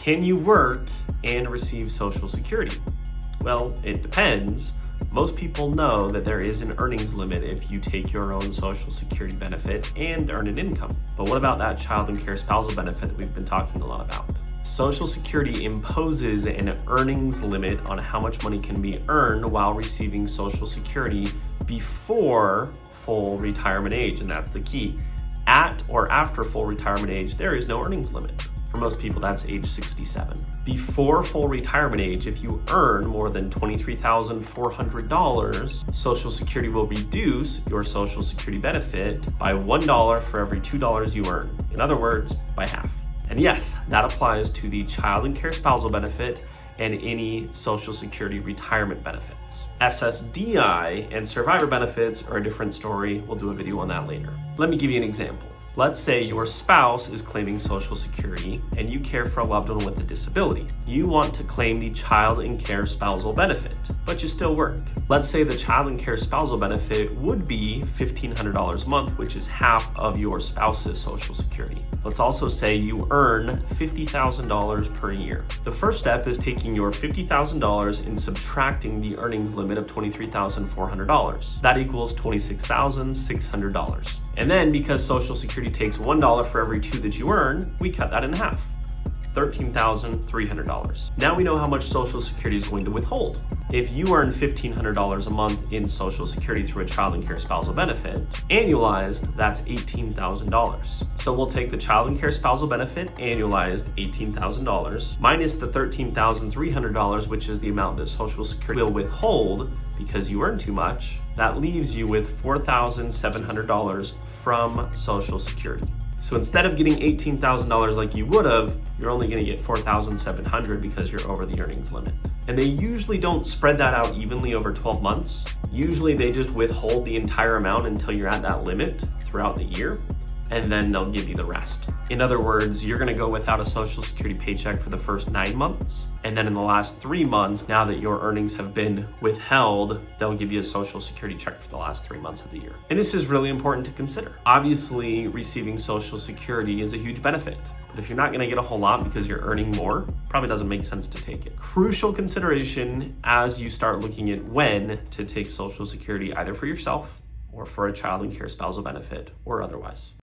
Can you work and receive Social Security? Well, it depends. Most people know that there is an earnings limit if you take your own Social Security benefit and earn an income. But what about that child and care spousal benefit that we've been talking a lot about? Social Security imposes an earnings limit on how much money can be earned while receiving Social Security before full retirement age, and that's the key. At or after full retirement age, there is no earnings limit. For most people, that's age 67. Before full retirement age, if you earn more than $23,400, Social Security will reduce your Social Security benefit by $1 for every $2 you earn. In other words, by half. And yes, that applies to the child and care spousal benefit and any Social Security retirement benefits. SSDI and survivor benefits are a different story. We'll do a video on that later. Let me give you an example. Let's say your spouse is claiming Social Security and you care for a loved one with a disability. You want to claim the child and care spousal benefit, but you still work. Let's say the child and care spousal benefit would be $1,500 a month, which is half of your spouse's Social Security. Let's also say you earn $50,000 per year. The first step is taking your $50,000 and subtracting the earnings limit of $23,400. That equals $26,600. And then because Social Security takes $1 for every $2 that you earn, we cut that in half. $13,300. Now we know how much Social Security is going to withhold. If you earn $1,500 a month in Social Security through a child and care spousal benefit, annualized, that's $18,000. So we'll take the child and care spousal benefit, annualized $18,000, minus the $13,300, which is the amount that Social Security will withhold because you earn too much. That leaves you with $4,700 from Social Security. So instead of getting $18,000 like you would have, you're only going to get $4,700 because you're over the earnings limit. And they usually don't spread that out evenly over 12 months. Usually they just withhold the entire amount until you're at that limit throughout the year, and then they'll give you the rest. In other words, you're going to go without a Social Security paycheck for the first 9 months. And then in the last 3 months, now that your earnings have been withheld, they'll give you a Social Security check for the last 3 months of the year. And this is really important to consider. Obviously, receiving Social Security is a huge benefit. But if you're not going to get a whole lot because you're earning more, probably doesn't make sense to take it. Crucial consideration as you start looking at when to take Social Security, either for yourself or for a child and care spousal benefit or otherwise.